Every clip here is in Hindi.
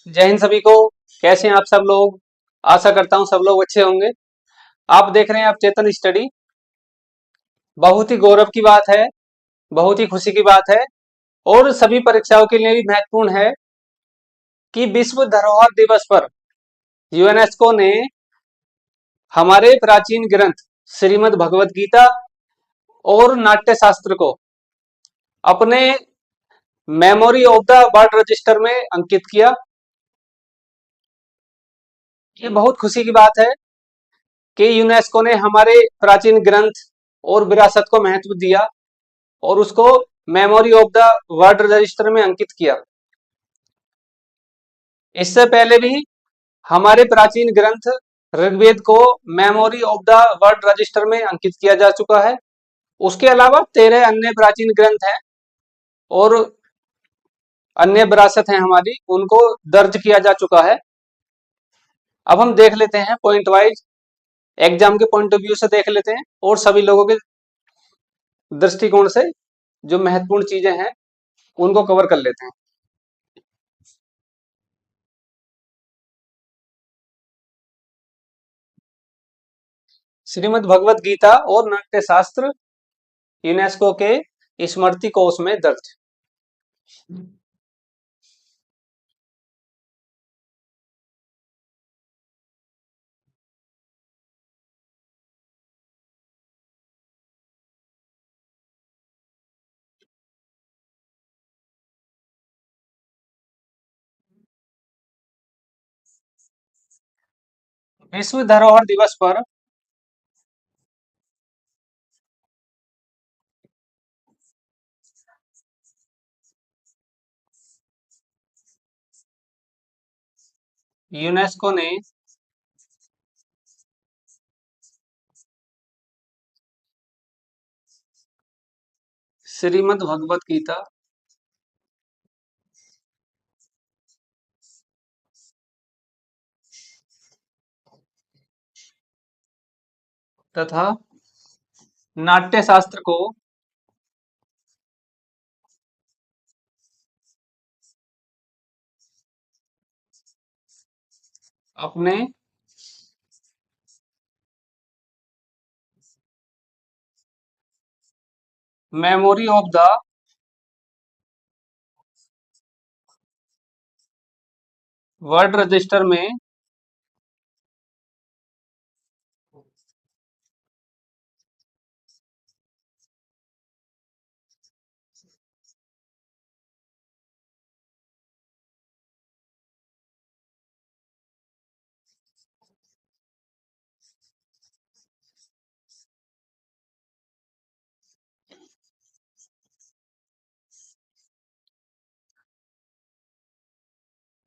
जय हिंद सभी को। कैसे हैं आप सब लोग? आशा करता हूं सब लोग अच्छे होंगे। आप देख रहे हैं आप चेतन स्टडी। बहुत ही गौरव की बात है, बहुत ही खुशी की बात है और सभी परीक्षाओं के लिए भी महत्वपूर्ण है कि विश्व धरोहर दिवस पर यूनेस्को ने हमारे प्राचीन ग्रंथ श्रीमद् भगवत गीता और नाट्य शास्त्र को अपने memory of the world register में अंकित किया। ये बहुत खुशी की बात है कि यूनेस्को ने हमारे प्राचीन ग्रंथ और विरासत को महत्व दिया और उसको memory of the world register में अंकित किया। इससे पहले भी हमारे प्राचीन ग्रंथ ऋग्वेद को memory of the world register में अंकित किया जा चुका है। उसके अलावा 13 अन्य प्राचीन ग्रंथ हैं और अन्य विरासत हैं हमारी, उनको दर्ज किया जा चुका है। अब हम देख लेते हैं पॉइंट वाइज, एग्जाम के पॉइंट ऑफ व्यू से देख लेते हैं और सभी लोगों के दृष्टिकोण से जो महत्वपूर्ण चीजें हैं उनको कवर कर लेते हैं। श्रीमद् भगवत गीता और नाट्य शास्त्र यूनेस्को के स्मृति कोश में दर्ज। विश्व धरोहर दिवस पर यूनेस्को ने श्रीमद् भगवत गीता तथा नाट्य शास्त्र को अपने memory of the world register में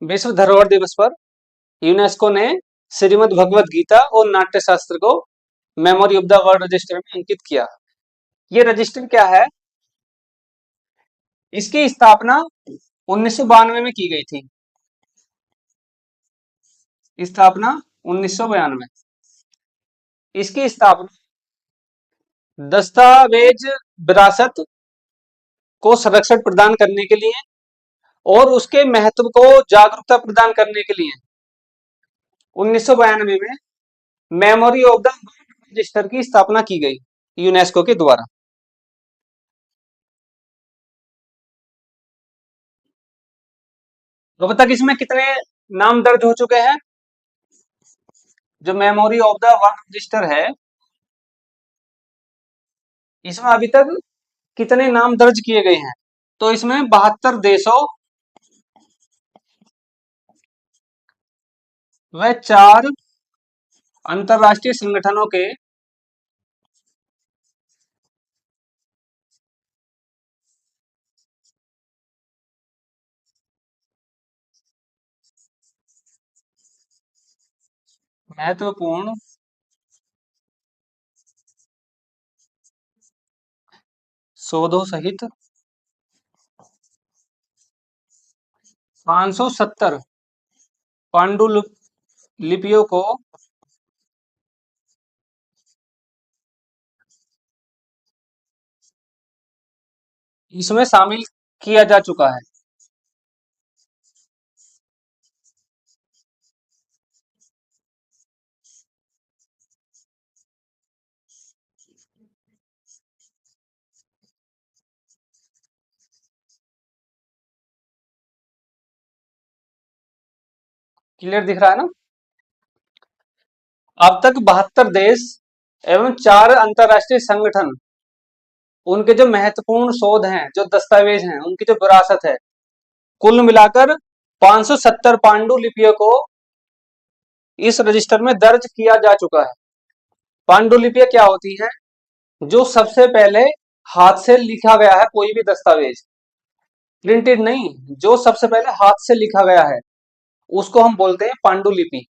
विश्व धरोहर दिवस पर यूनेस्को ने श्रीमद् भगवत गीता और नाट्य शास्त्र को memory of the world register में अंकित किया। ये रजिस्टर क्या है? इसकी स्थापना 1992 में की गई थी। स्थापना 1992। इसकी स्थापना दस्तावेज विरासत को संरक्षण प्रदान करने के लिए और उसके महत्व को जागरूकता प्रदान करने के लिए 1992 में मेमोरी ऑफ द रजिस्टर की स्थापना की गई यूनेस्को के द्वारा। अब तक इसमें कितने नाम दर्ज हो चुके हैं? जो memory of the world register है, इसमें अभी तक कितने नाम दर्ज किए गए हैं? तो इसमें 72 देशों व 4 अंतरराष्ट्रीय संगठनों के महत्वपूर्ण शोधों सहित 570 पांडुलिपियों को इसमें शामिल किया जा चुका है। क्लियर दिख रहा है ना? अब तक 72 देश एवं 4 अंतरराष्ट्रीय संगठन, उनके जो महत्वपूर्ण शोध हैं, जो दस्तावेज हैं, उनकी जो विरासत है, कुल मिलाकर 570 पांडुलिपियों को इस रजिस्टर में दर्ज किया जा चुका है। पांडुलिपियां क्या होती हैं? जो सबसे पहले हाथ से लिखा गया है कोई भी दस्तावेज, प्रिंटेड नहीं, जो सबसे पहले हाथ से लिखा गया है उसको हम बोलते हैं पांडुलिपि।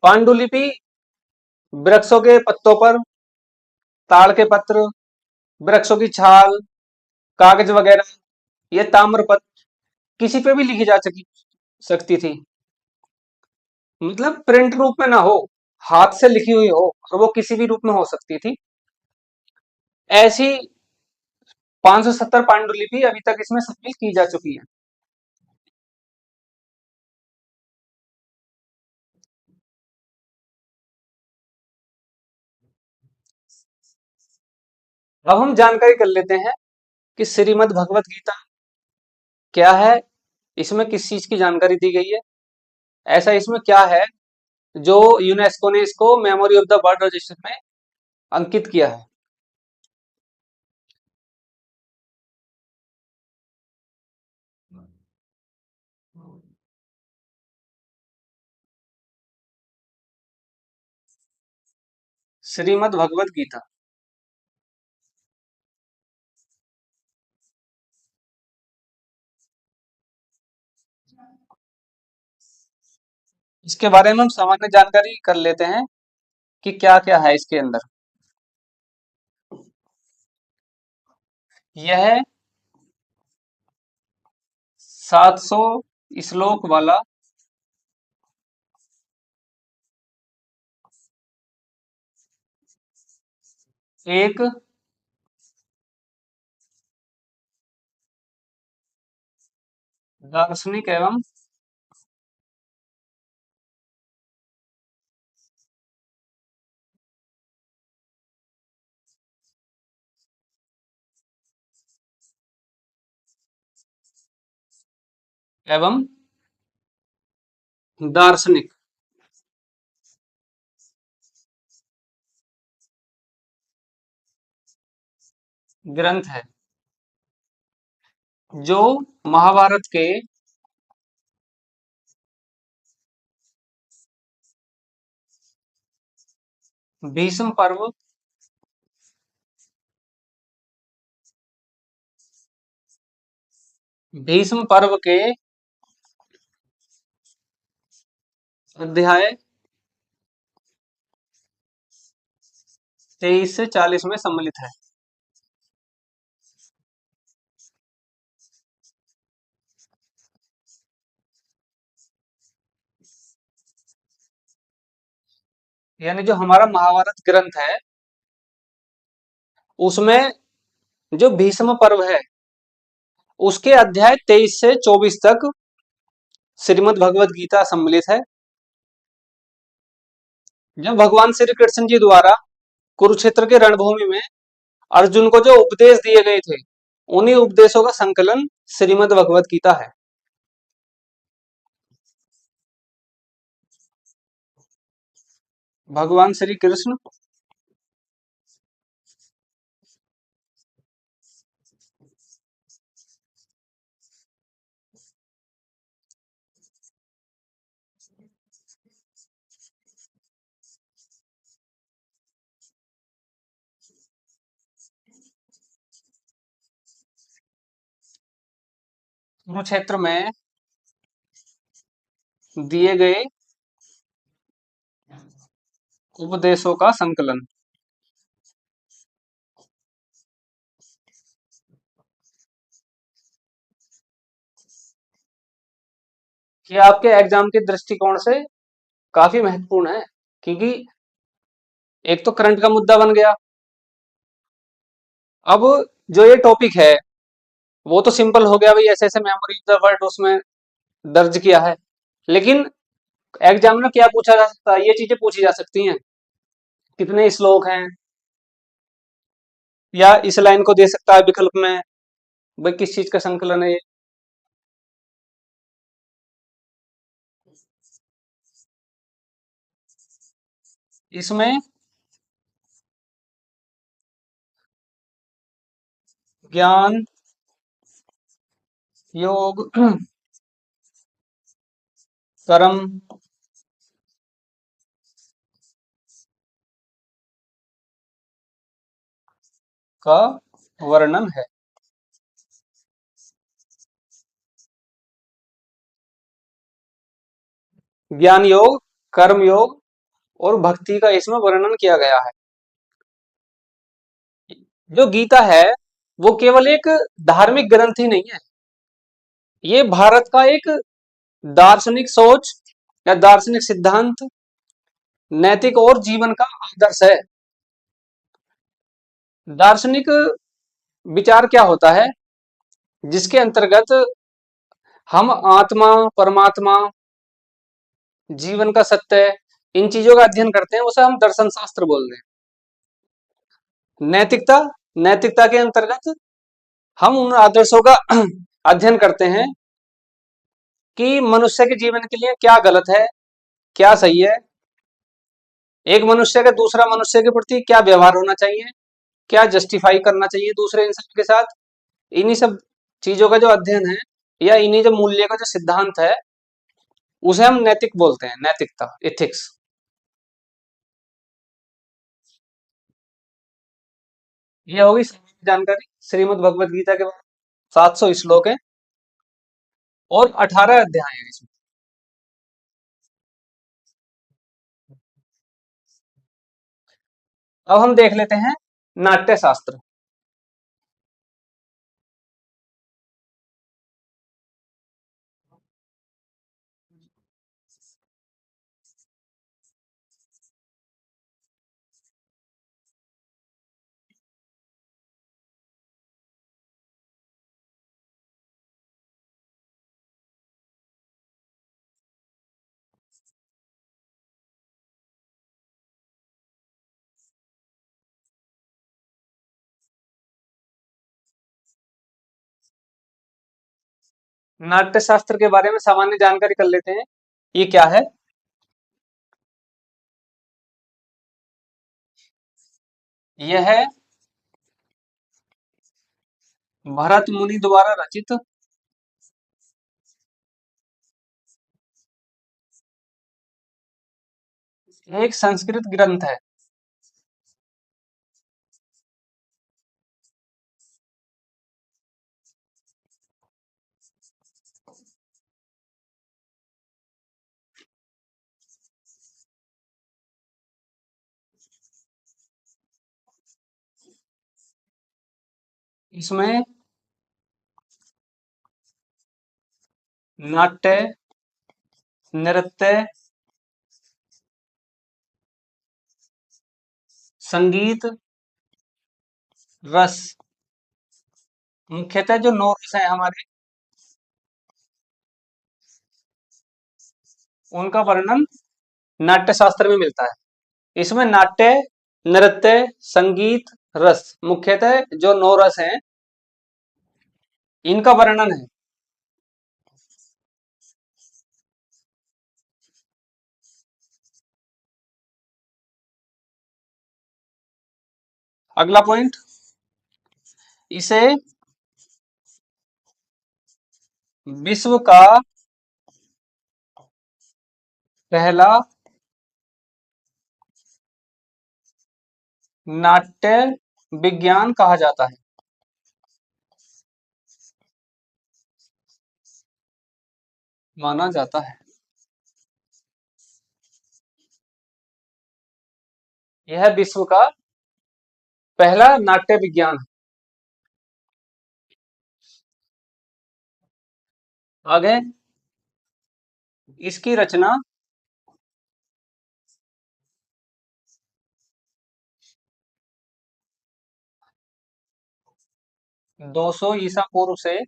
पांडुलिपि वृक्षों के पत्तों पर, ताड़ के पत्र, वृक्षों की छाल, कागज वगैरह, ये ताम्रपत्र, किसी पे भी लिखी जा सकती थी। मतलब प्रिंट रूप में ना हो, हाथ से लिखी हुई हो, और वो किसी भी रूप में हो सकती थी। ऐसी 570 पांडुलिपि अभी तक इसमें शामिल की जा चुकी है। अब हम जानकारी कर लेते हैं कि श्रीमद् भगवत गीता क्या है, इसमें किस चीज की जानकारी दी गई है, ऐसा इसमें क्या है जो यूनेस्को ने इसको memory of the world register में अंकित किया है। श्रीमद् भगवत गीता, इसके बारे में हम सामान्य जानकारी कर लेते हैं कि क्या क्या है इसके अंदर। यह 700 श्लोक वाला एक दार्शनिक एवं दार्शनिक ग्रंथ है, जो महाभारत के भीष्म पर्व, भीष्म पर्व के अध्याय 23 से 40 में सम्मिलित है। यानी जो हमारा महाभारत ग्रंथ है, उसमें जो भीष्म पर्व है, उसके अध्याय 23 से 24 तक श्रीमद् भगवत गीता सम्मिलित है। जब भगवान श्री कृष्ण जी द्वारा कुरुक्षेत्र के रणभूमि में अर्जुन को जो उपदेश दिए गए थे, उन्हीं उपदेशों का संकलन श्रीमद् भगवत गीता है। भगवान श्री कृष्ण कुरुक्षेत्र में दिए गए उपदेशों का संकलन। ये आपके एग्जाम के दृष्टिकोण से काफी महत्वपूर्ण है, क्योंकि एक तो करंट का मुद्दा बन गया। अब जो ये टॉपिक है वो तो सिंपल हो गया भाई, ऐसे ऐसे मेमोरी ऑफ द वर्ड उसमें दर्ज किया है, लेकिन एग्जाम में क्या पूछा जा सकता है, ये चीजें पूछी जा सकती हैं, कितने श्लोक हैं, या इस लाइन को दे सकता है विकल्प में, भाई किस चीज का संकलन है ये। इसमें ज्ञान, योग, कर्म का वर्णन है। ज्ञान योग, कर्म योग और भक्ति का इसमें वर्णन किया गया है। जो गीता है वो केवल एक धार्मिक ग्रंथ ही नहीं है, ये भारत का एक दार्शनिक सोच या दार्शनिक सिद्धांत, नैतिक और जीवन का आदर्श है। दार्शनिक विचार क्या होता है, जिसके अंतर्गत हम आत्मा, परमात्मा, जीवन का सत्य, इन चीजों का अध्ययन करते हैं, उसे हम दर्शन शास्त्र बोलते हैं। नैतिकता, नैतिकता के अंतर्गत हम उन आदर्शों का अध्ययन करते हैं कि मनुष्य के जीवन के लिए क्या गलत है, क्या सही है, एक मनुष्य का दूसरा मनुष्य के प्रति क्या व्यवहार होना चाहिए, क्या जस्टिफाई करना चाहिए दूसरे इंसान के साथ। इन्हीं सब चीजों का जो अध्ययन है या इन्हीं जो मूल्य का जो सिद्धांत है, उसे हम नैतिक बोलते हैं, नैतिकता, एथिक्स। यह होगी सामान्य जानकारी श्रीमद् भगवत गीता के बारे में। 700 श्लोक है और 18 अध्याय है इसमें। अब हम देख लेते हैं नाट्य शास्त्र। नाट्य शास्त्र के बारे में सामान्य जानकारी कर लेते हैं। ये क्या है? यह है भरत मुनि द्वारा रचित एक संस्कृत ग्रंथ है। इसमें नाट्य, नृत्य, संगीत, रस, मुख्यतः जो 9 रस हैं हमारे, उनका वर्णन नाट्य शास्त्र में मिलता है। इसमें नाट्य, नृत्य, संगीत, रस, मुख्यतः जो 9 रस हैं, इनका वर्णन है। अगला पॉइंट, इसे विश्व का पहला नाट्य विज्ञान कहा जाता है। माना जाता है। यह विश्व का पहला नाट्य विज्ञान है। आगे, इसकी रचना 200 ईसा पूर्व से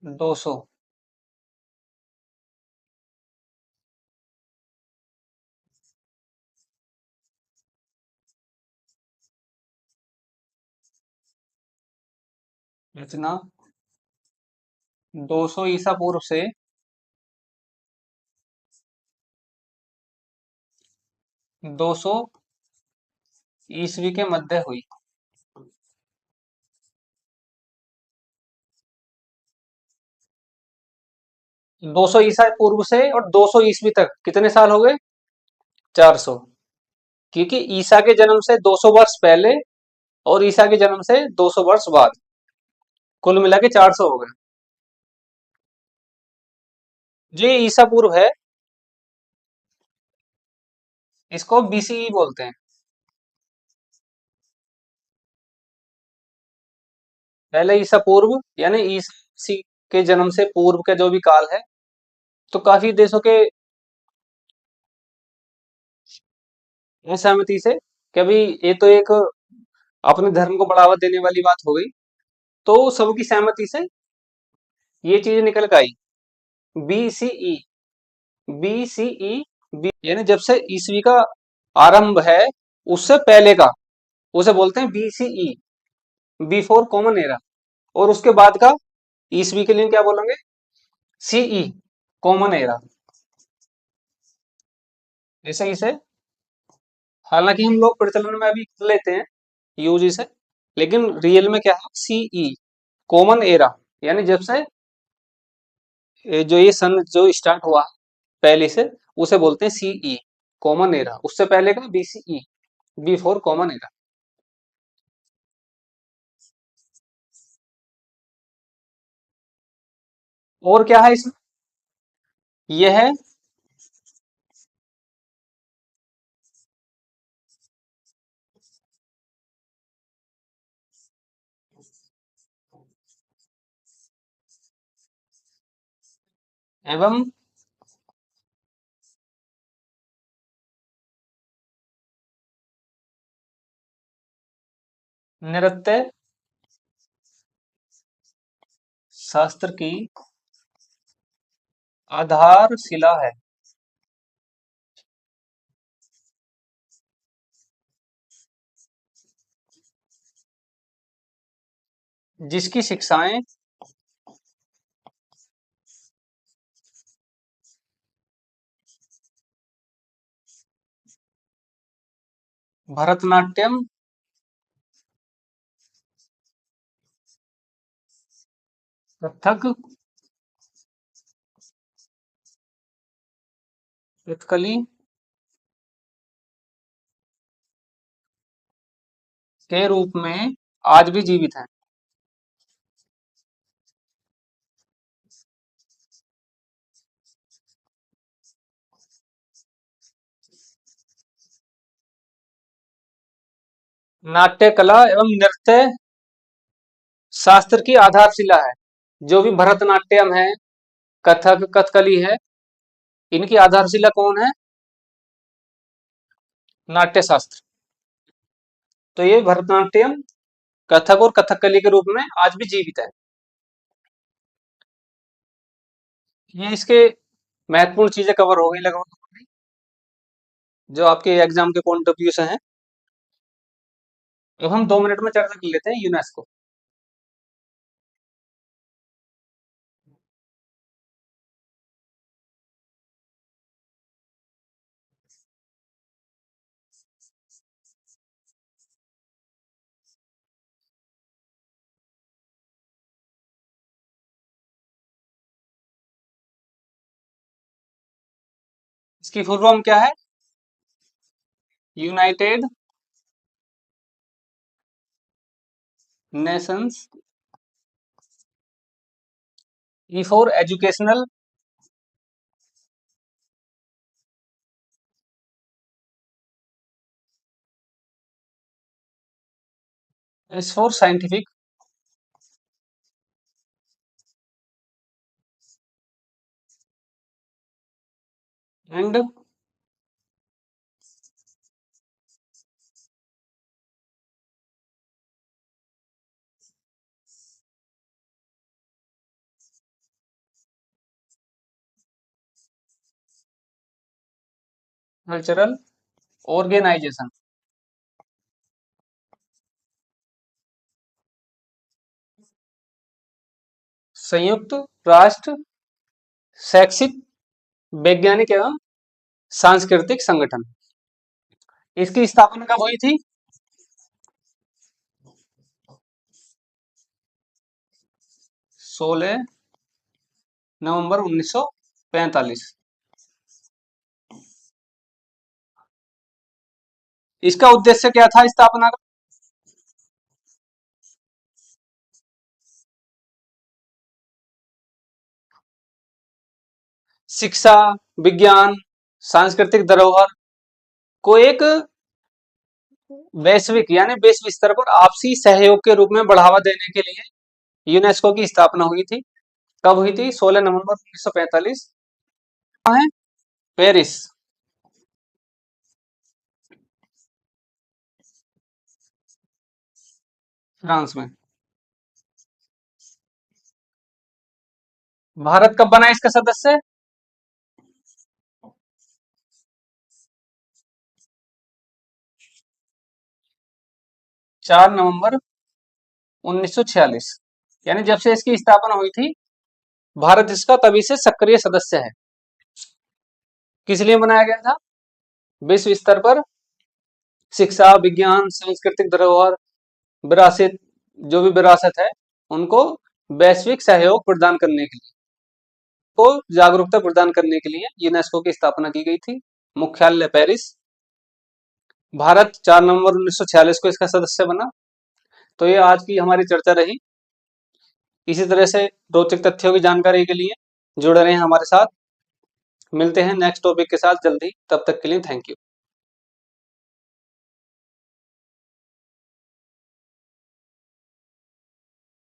200 रचना 200 ईसा पूर्व से 200 ईसवी के मध्य हुई। 200 ईसा पूर्व से और 200 ईसवी तक कितने साल हो गए? 400। क्योंकि ईसा के जन्म से 200 वर्ष पहले और ईसा के जन्म से 200 वर्ष बाद, कुल मिला के 400 हो गए। जो ये ईसा पूर्व है, इसको बीसीई बोलते हैं। पहले ईसा पूर्व यानी ईसा मसीह के जन्म से पूर्व का जो भी काल है, तो काफी देशों के असहमति से कि अभी ये तो एक अपने धर्म को बढ़ावा देने वाली बात हो गई, तो सबकी सहमति से ये चीज निकल के आई। बीसीई, बीसीई, यानी जब से ईसवी का आरंभ है उससे पहले का, उसे बोलते हैं बीसीई, बिफोर कॉमन एरा। और उसके बाद का ईसवी के लिए क्या बोलेंगे? CE, common era. ऐसे ही से हालांकि हम लोग प्रचलन में अभी कर लेते हैं यूजी से, लेकिन रियल में क्या है? CE, common era. यानी जब से जो ये सन जो स्टार्ट हुआ पहले से, उसे बोलते हैं सीई, कॉमन एरा। उससे पहले का बीसीई, बिफोर कॉमन एरा। और क्या है इसमें? यह है एवं नृत्य शास्त्र की आधारशिला है, जिसकी शिक्षाएं भरतनाट्यम, कथक, कथकली के रूप में आज भी जीवित है। नाट्य कला एवं नृत्य शास्त्र की आधारशिला है। जो भी भरतनाट्यम है, कथक, कथकली है, इनकी आधारशिला कौन है? नाट्य शास्त्र। तो ये भरतनाट्यम, कथक और कथकली के रूप में आज भी जीवित है। ये इसके महत्वपूर्ण चीजें कवर हो गई लगभग, जो आपके एग्जाम के पॉइंट ऑफ व्यू से हैं। अब हम 2 मिनट में चर्चा कर लेते हैं यूनेस्को। इसकी फुल फॉर्म क्या है? United Nations, E for educational, S for scientific and cultural organisation. संयुक्त राष्ट्र शैक्षिक वैज्ञानिक एवं सांस्कृतिक संगठन, इसकी स्थापना कब हुई थी? 16 नवंबर 1945। इसका उद्देश्य क्या था स्थापना का? शिक्षा, विज्ञान, सांस्कृतिक धरोहर को एक वैश्विक यानी विश्व स्तर पर आपसी सहयोग के रूप में बढ़ावा देने के लिए यूनेस्को की स्थापना हुई थी। कब हुई थी? 16 नवंबर 1945। कहाँ है? पेरिस, फ्रांस में। भारत कब बना इसका सदस्य? 4 नवंबर 1946, यानी जब से इसकी स्थापना हुई थी भारत इसका तभी से सक्रिय सदस्य है। किस लिए बनाया गया था? विश्व स्तर पर शिक्षा, विज्ञान, सांस्कृतिक धरोहर, विरासत, जो भी विरासत है उनको वैश्विक सहयोग प्रदान करने के लिए, को जागरूकता प्रदान करने के लिए यूनेस्को की स्थापना की गई थी। मुख्यालय पेरिस। भारत 4 नवंबर 1946 को इसका सदस्य बना। तो ये आज की हमारी चर्चा रही। इसी तरह से रोचक तथ्यों की जानकारी के लिए जुड़े रहें हमारे साथ। मिलते हैं नेक्स्ट टॉपिक के साथ जल्दी, तब तक के लिए थैंक यू।